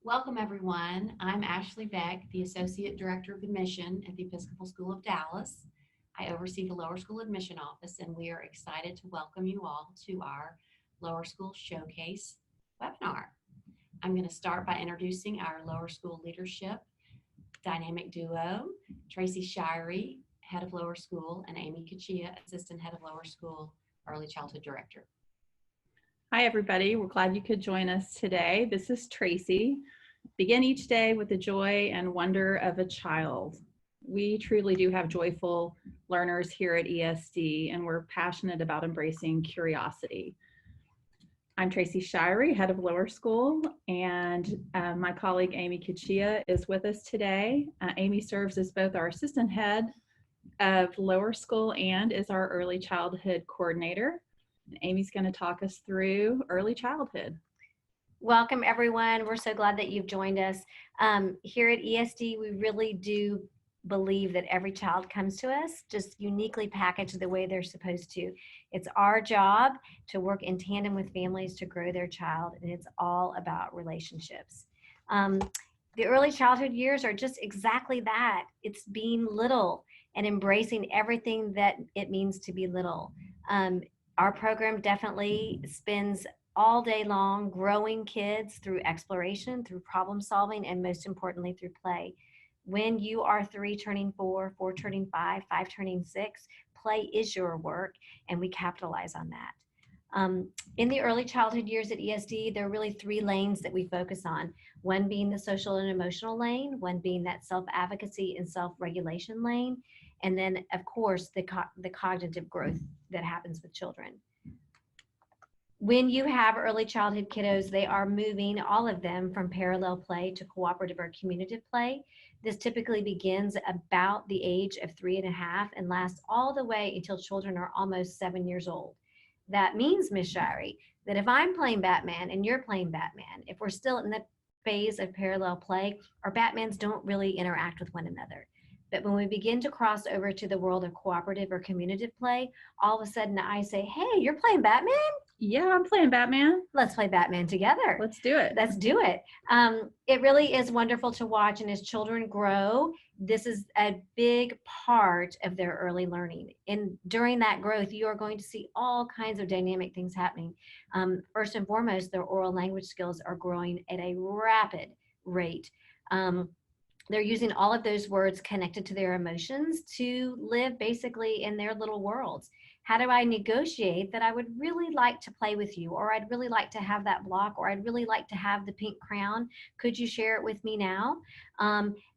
Welcome, everyone. I'm Ashley Beck, the Associate Director of Admission at the Episcopal School of Dallas. I oversee the Lower School Admission Office, and we are excited to welcome you all to our Lower School Showcase webinar. I'm going to start by introducing our Lower School Leadership Dynamic Duo, Tracy Shirey, Head of Lower School, and Amy Kachia, Assistant Head of Lower School, Early Childhood Director. Hi, everybody. We're glad you could join us today. This is Tracy. Begin each day with the joy and wonder of a child. We truly do have joyful learners here at ESD, and we're passionate about embracing curiosity. I'm Tracy Shirey, Head of Lower School, and my colleague Amy Kachia is with us today. Amy serves as both our Assistant Head of Lower School and is our Early Childhood Coordinator. Amy's going to talk us through early childhood. Welcome, everyone. We're so glad that you've joined us. Here at ESD, we really do believe that every child comes to us just uniquely packaged the way they're supposed to. It's our job to work in tandem with families to grow their child, and it's all about relationships. The early childhood years are just exactly that. It's being little and embracing everything that it means to be little. Our program definitely spends all day long growing kids through exploration, through problem solving, and most importantly, through play. When you are 3 turning 4, 4 turning 5, 5 turning 6, play is your work, and we capitalize on that. In the early childhood years at ESD, there are really 3 lanes that we focus on. One being the social and emotional lane, one being that self-advocacy and self-regulation lane, and then, of course, the cognitive growth that happens with children. When you have early childhood kiddos, they are moving, all of them, from parallel play to cooperative or communicative play. This typically begins about the age of 3.5 and lasts all the way until children are almost 7 years old. That means, Ms. Shirey, that if I'm playing Batman and you're playing Batman, if we're still in the phase of parallel play, our Batmans don't really interact with one another. But when we begin to cross over to the world of cooperative or communicative play, all of a sudden I say, hey, you're playing Batman? Yeah, I'm playing Batman. Let's play Batman together. Let's do it. Let's do it. It really is wonderful to watch. And as children grow, this is a big part of their early learning. And during that growth, you are going to see all kinds of dynamic things happening. First and foremost, their oral language skills are growing at a rapid rate. They're using all of those words connected to their emotions to live basically in their little worlds. How do I negotiate that I would really like to play with you, or I'd really like to have that block, or I'd really like to have the pink crown? Could you share it with me now?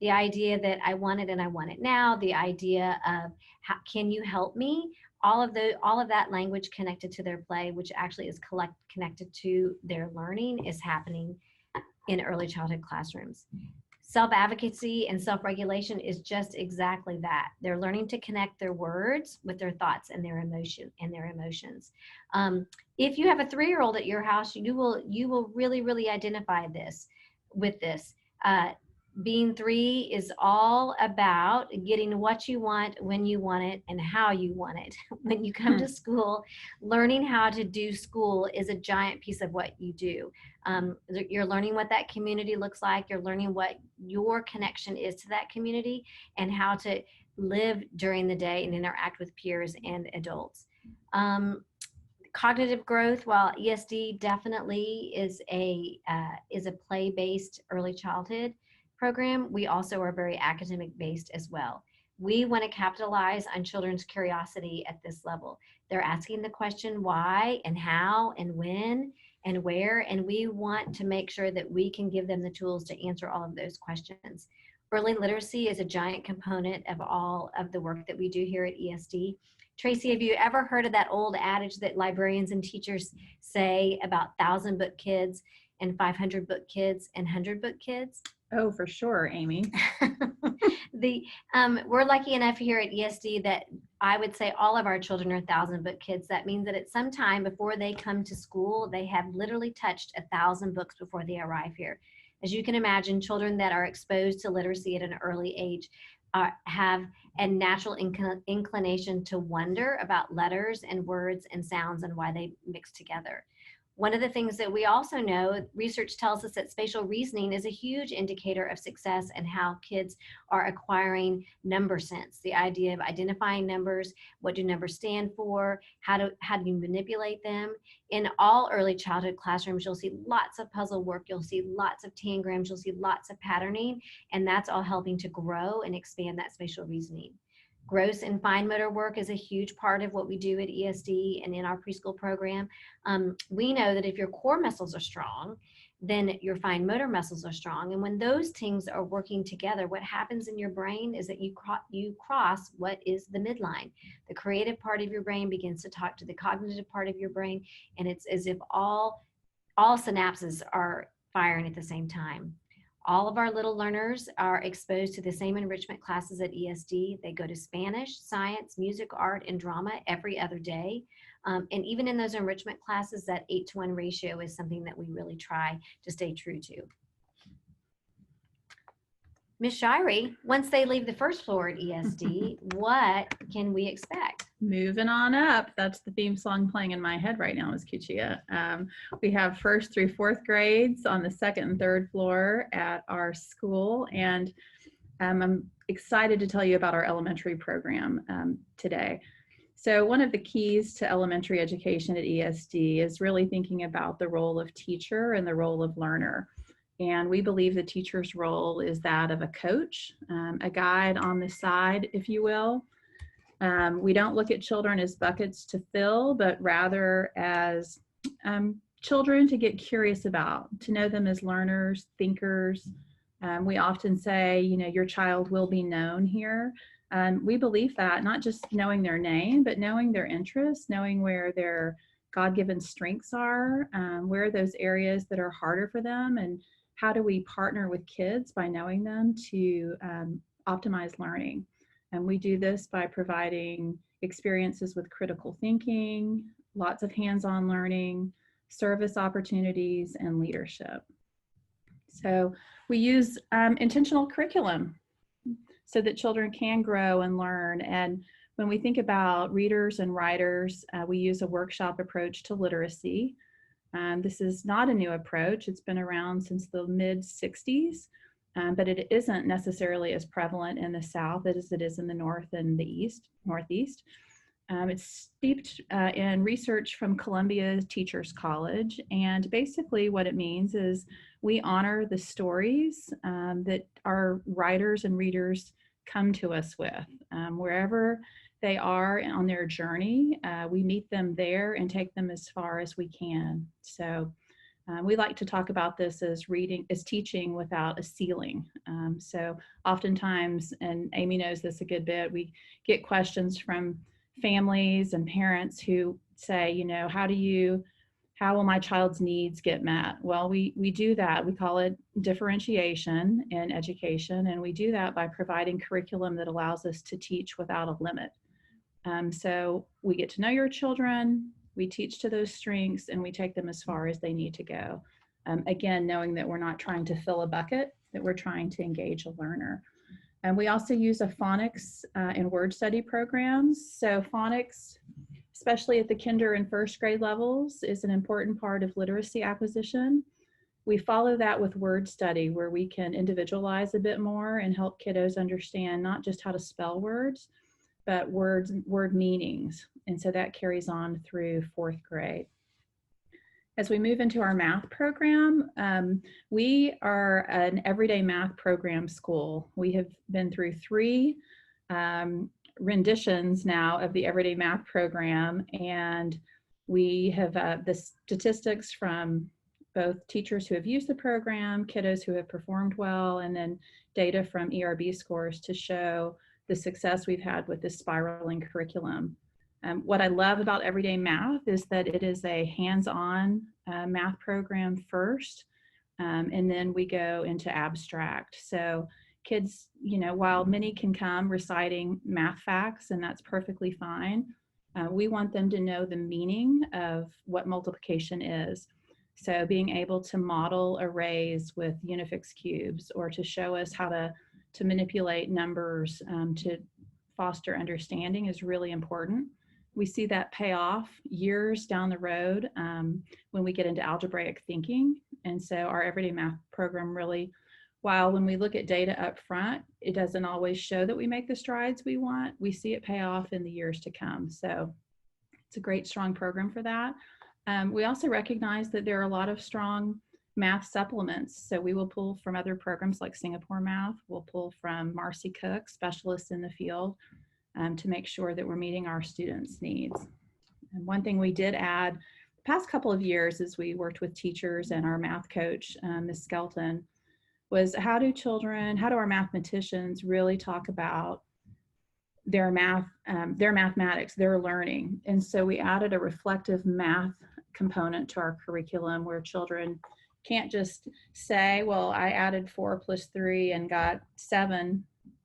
The idea that I want it and I want it now, the idea of how can you help me? All of that language connected to their play, which actually is connected to their learning, is happening in early childhood classrooms. Self-advocacy and self-regulation is just exactly that. They're learning to connect their words with their thoughts and their emotions. If you have a 3-year-old at your house, you will really identify this with this. Being 3 is all about getting what you want, when you want it, and how you want it. When you come to school, learning how to do school is a giant piece of what you do. You're learning what that community looks like. You're learning what your connection is to that community and how to live during the day and interact with peers and adults. Cognitive growth, while ESD definitely is a play-based early childhood program, we also are very academic based as well. We want to capitalize on children's curiosity at this level. They're asking the question why and how and when and where, and we want to make sure that we can give them the tools to answer all of those questions. Early literacy is a giant component of all of the work that we do here at ESD. Tracy, have you ever heard of that old adage that librarians and teachers say about 1,000 book kids and 500 book kids and 100 book kids? Oh, for sure, Amy. We're lucky enough here at ESD that I would say all of our children are 1,000 book kids. That means that at some time before they come to school, they have literally touched 1,000 books before they arrive here. As you can imagine, children that are exposed to literacy at an early age have a natural inclination to wonder about letters and words and sounds and why they mix together. One of the things that we also know, research tells us that spatial reasoning is a huge indicator of success and how kids are acquiring number sense. The idea of identifying numbers, what do numbers stand for, how do you manipulate them. In all early childhood classrooms, you'll see lots of puzzle work, you'll see lots of tangrams, you'll see lots of patterning, and that's all helping to grow and expand that spatial reasoning. Gross and fine motor work is a huge part of what we do at ESD and in our preschool program. We know that if your core muscles are strong, then your fine motor muscles are strong. And when those things are working together, what happens in your brain is that you cross what is the midline. The creative part of your brain begins to talk to the cognitive part of your brain, and it's as if all synapses are firing at the same time. All of our little learners are exposed to the same enrichment classes at ESD. They go to Spanish, science, music, art, and drama every other day. And even in those enrichment classes, that 8-to-1 ratio is something that we really try to stay true to. Ms. Shirey, once they leave the first floor at ESD, what can we expect? Moving on up. That's the theme song playing in my head right now, Ms. Kuchia. We have 1st through 4th grades on the 2nd and 3rd floor at our school. And I'm excited to tell you about our elementary program today. So one of the keys to elementary education at ESD is really thinking about the role of teacher and the role of learner. And we believe the teacher's role is that of a coach, a guide on the side, if you will. We don't look at children as buckets to fill, but rather as children to get curious about, to know them as learners, thinkers. We often say, your child will be known here. We believe that, not just knowing their name, but knowing their interests, knowing where their God-given strengths are, where are those areas that are harder for them, and how do we partner with kids by knowing them to optimize learning. And we do this by providing experiences with critical thinking, lots of hands-on learning, service opportunities, and leadership. So we use intentional curriculum so that children can grow and learn. And when we think about readers and writers, we use a workshop approach to literacy. This is not a new approach. It's been around since the mid-60s, but it isn't necessarily as prevalent in the South as it is in the North and the Northeast. It's steeped in research from Columbia Teachers College, and basically what it means is we honor the stories that our writers and readers come to us with. Wherever they are on their journey, we meet them there and take them as far as we can. So we like to talk about this as teaching without a ceiling. So oftentimes, and Amy knows this a good bit, we get questions from families and parents who say, how will my child's needs get met? Well, we do that. We call it differentiation in education, and we do that by providing curriculum that allows us to teach without a limit. So we get to know your children, we teach to those strengths, and we take them as far as they need to go. Again, knowing that we're not trying to fill a bucket, that we're trying to engage a learner. And we also use a phonics and word study programs. So phonics, especially at the kinder and first grade levels, is an important part of literacy acquisition. We follow that with word study, where we can individualize a bit more and help kiddos understand not just how to spell words, but word meanings. And so that carries on through 4th grade. As we move into our math program, we are an everyday math program school. We have been through 3 renditions now of the everyday math program, and we have the statistics from both teachers who have used the program, kiddos who have performed well, and then data from ERB scores to show the success we've had with this spiraling curriculum. What I love about everyday math is that it is a hands-on math program first, and then we go into abstract. So kids, while many can come reciting math facts, and that's perfectly fine, we want them to know the meaning of what multiplication is. So being able to model arrays with Unifix cubes, or to show us how to manipulate numbers to foster understanding is really important. we see that pay off years down the road when we get into algebraic thinking. And so our everyday math program really, while when we look at data up front, it doesn't always show that we make the strides we want, we see it pay off in the years to come. So it's a great, strong program for that. We also recognize that there are a lot of strong math supplements. So we will pull from other programs like Singapore Math. We'll pull from Marcy Cook, specialists in the field, to make sure that we're meeting our students' needs. And one thing we did add the past couple of years as we worked with teachers and our math coach, Ms. Skelton, was how do our mathematicians really talk about their mathematics, their learning. And so we added a reflective math component to our curriculum where children can't just say, well, I added 4 plus 3 and got 7.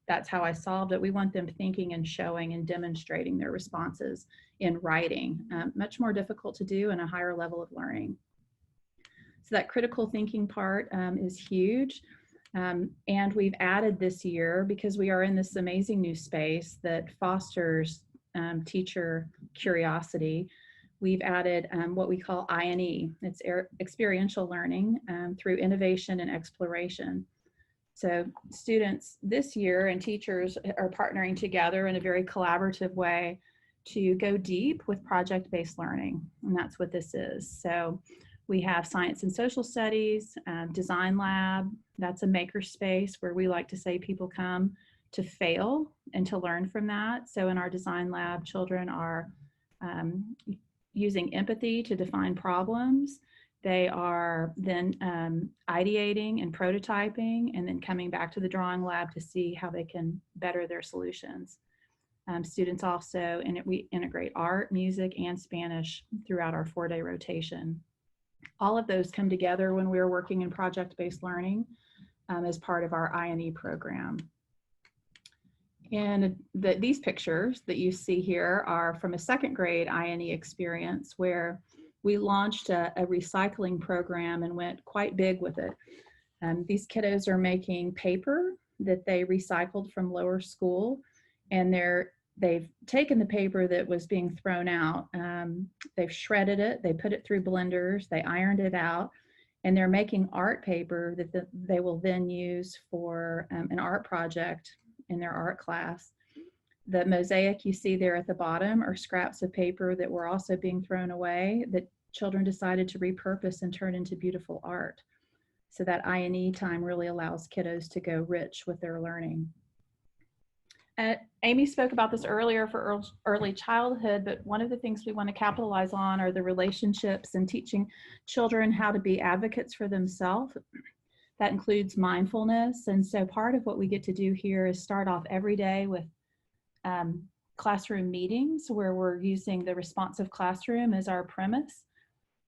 That's how I solved it. We want them thinking and showing and demonstrating their responses in writing. Much more difficult to do in a higher level of learning. So that critical thinking part is huge. And we've added this year, because we are in this amazing new space that fosters teacher curiosity, we've added what we call I&E. It's experiential learning through innovation and exploration. So students this year and teachers are partnering together in a very collaborative way to go deep with project-based learning, and that's what this is. So we have science and social studies, design lab. That's a maker space where we like to say people come to fail and to learn from that. So in our design lab, children are using empathy to define problems. They are then ideating and prototyping and then coming back to the drawing lab to see how they can better their solutions. Students also, we integrate art, music, and Spanish throughout our 4-day rotation. All of those come together when we're working in project-based learning as part of our I&E program. And these pictures that you see here are from a 2nd grade I&E experience where we launched a recycling program and went quite big with it. These kiddos are making paper that they recycled from lower school, and they've taken the paper that was being thrown out, they've shredded it, they put it through blenders, they ironed it out, and they're making art paper that they will then use for an art project in their art class. The mosaic you see there at the bottom are scraps of paper that were also being thrown away that children decided to repurpose and turn into beautiful art. So that I&E time really allows kiddos to go rich with their learning. Amy spoke about this earlier for early childhood, but one of the things we want to capitalize on are the relationships and teaching children how to be advocates for themselves. That includes mindfulness. And so part of what we get to do here is start off every day with classroom meetings where we're using the responsive classroom as our premise.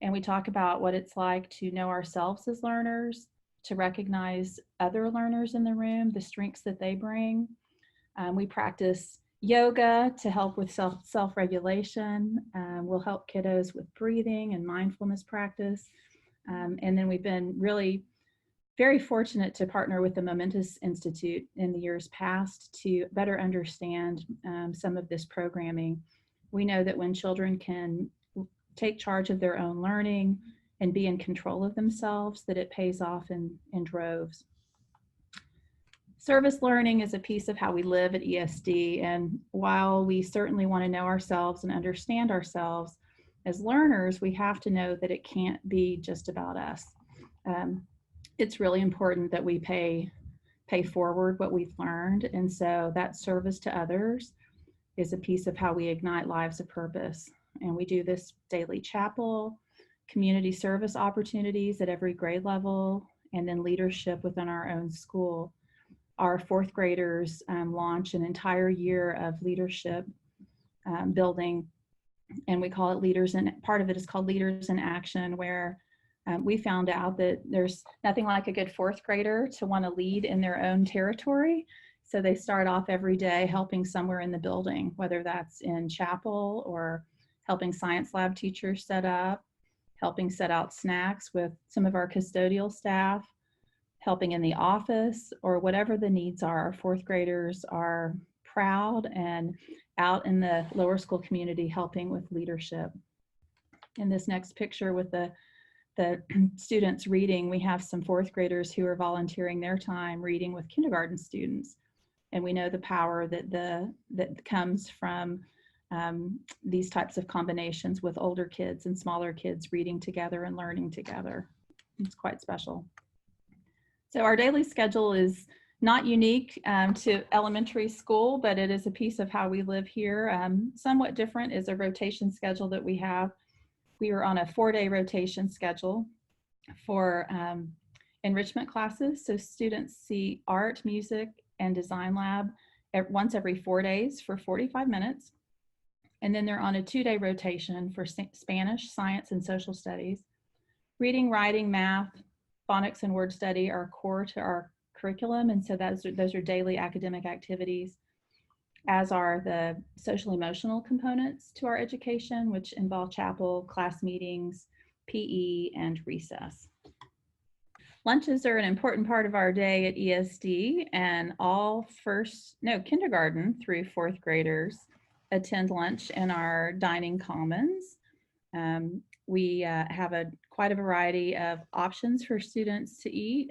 And we talk about what it's like to know ourselves as learners, to recognize other learners in the room, the strengths that they bring. We practice yoga to help with self-regulation. We'll help kiddos with breathing and mindfulness practice. And then we've been really very fortunate to partner with the Momentous Institute in the years past to better understand some of this programming. We know that when children can take charge of their own learning and be in control of themselves, that it pays off in droves. Service learning is a piece of how we live at ESD, and while we certainly want to know ourselves and understand ourselves, as learners, we have to know that it can't be just about us. It's really important that we pay forward what we've learned, and so that service to others is a piece of how we ignite lives of purpose. And we do this daily chapel, community service opportunities at every grade level, and then leadership within our own school. Our 4th graders launch an entire year of leadership building, and we call it Leaders in, part of it is called Leaders in Action, where we found out that there's nothing like a good 4th grader to want to lead in their own territory. So they start off every day helping somewhere in the building, whether that's in chapel or helping science lab teachers set up, helping set out snacks with some of our custodial staff, helping in the office, or whatever the needs are. Our 4th graders are proud and out in the lower school community helping with leadership. In this next picture with the students reading, we have some fourth graders who are volunteering their time reading with kindergarten students. And we know the power that comes from these types of combinations with older kids and smaller kids reading together and learning together. It's quite special. So our daily schedule is not unique to elementary school, but it is a piece of how we live here. Somewhat different is a rotation schedule that we have. We are on a 4-day rotation schedule for enrichment classes. So students see art, music, and design lab once every 4 days for 45 minutes. And then they're on a 2-day rotation for Spanish, science, and social studies. Reading, writing, math, phonics, and word study are core to our curriculum. And so those are daily academic activities, as are the social emotional components to our education, which involve chapel, class meetings, PE, and recess. Lunches are an important part of our day at ESD, and all kindergarten through fourth graders attend lunch in our dining commons. We have quite a variety of options for students to eat.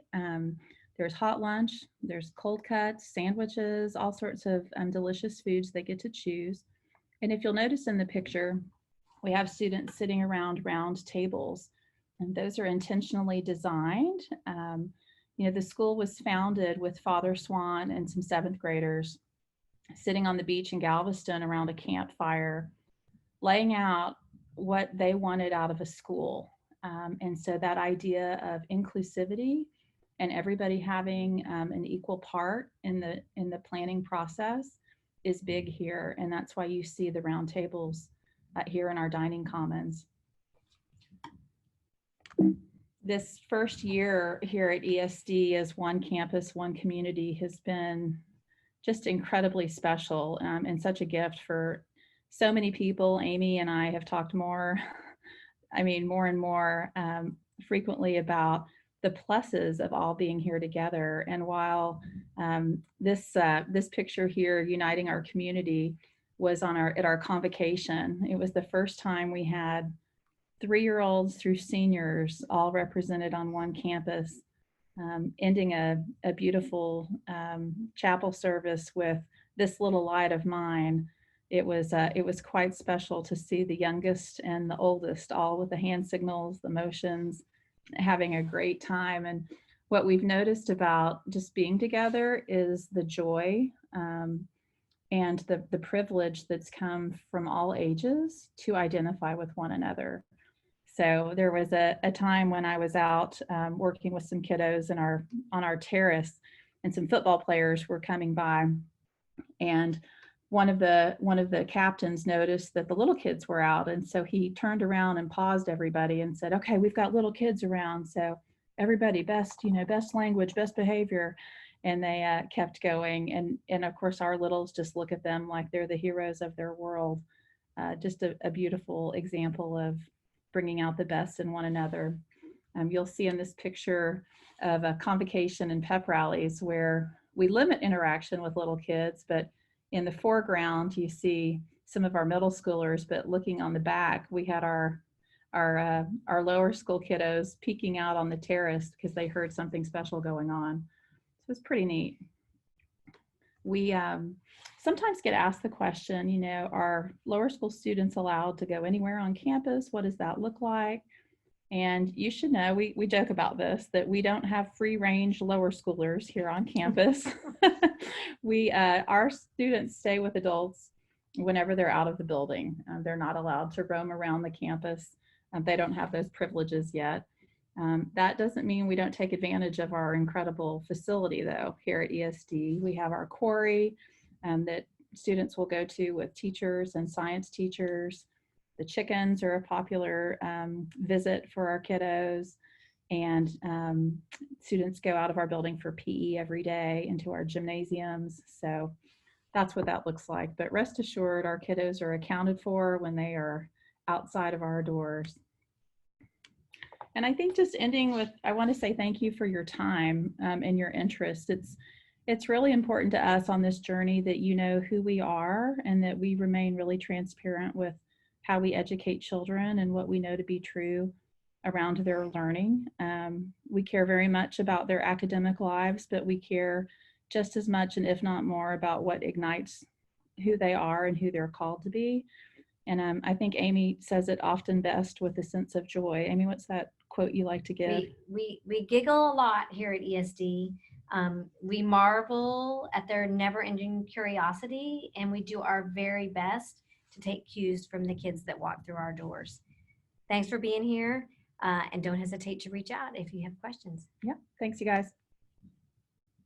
There's hot lunch, there's cold cuts, sandwiches, all sorts of delicious foods they get to choose. And if you'll notice in the picture, we have students sitting around round tables, and those are intentionally designed. The school was founded with Father Swan and some 7th graders sitting on the beach in Galveston around a campfire, laying out what they wanted out of a school. And so that idea of inclusivity and everybody having an equal part in the planning process is big here. And that's why you see the round tables here in our dining commons. This first year here at ESD as one campus, one community has been just incredibly special and such a gift for so many people. Amy and I have talked more and more frequently about the pluses of all being here together. And while this picture here uniting our community was at our convocation, it was the first time we had 3-year-olds through seniors all represented on one campus, ending a beautiful chapel service with "This Little Light of Mine." It was quite special to see the youngest and the oldest all with the hand signals, the motions, having a great time. And what we've noticed about just being together is the joy and the privilege that's come from all ages to identify with one another. So there was a time when I was out working with some kiddos on our terrace, and some football players were coming by, and one of the captains noticed that the little kids were out, and so he turned around and paused everybody and said, "Okay, we've got little kids around, so everybody best language, best behavior." And they kept going, and of course our littles just look at them like they're the heroes of their world. Just a beautiful example of bringing out the best in one another. You'll see in this picture of a convocation and pep rallies where we limit interaction with little kids, but in the foreground you see some of our middle schoolers, but looking on the back, we had our lower school kiddos peeking out on the terrace because they heard something special going on. So it's pretty neat. We sometimes get asked the question, are lower school students allowed to go anywhere on campus? What does that look like? And you should know, we joke about this, that we don't have free range lower schoolers here on campus. Our students stay with adults whenever they're out of the building. They're not allowed to roam around the campus. They don't have those privileges yet. That doesn't mean we don't take advantage of our incredible facility, though. Here at ESD, we have our quarry that students will go to with teachers and science teachers. The chickens are a popular visit for our kiddos, and students go out of our building for PE every day into our gymnasiums. So that's what that looks like. But rest assured, our kiddos are accounted for when they are outside of our doors. And I think just ending with, I want to say thank you for your time and your interest. It's really important to us on this journey that you know who we are and that we remain really transparent with how we educate children and what we know to be true around their learning. We care very much about their academic lives, but we care just as much and if not more about what ignites who they are and who they're called to be. And I think Amy says it often best with a sense of joy. Amy, what's that quote you like to give? We giggle a lot here at ESD. We marvel at their never-ending curiosity, and we do our very best to take cues from the kids that walk through our doors. Thanks for being here, and don't hesitate to reach out if you have questions. Yeah, thanks, you guys.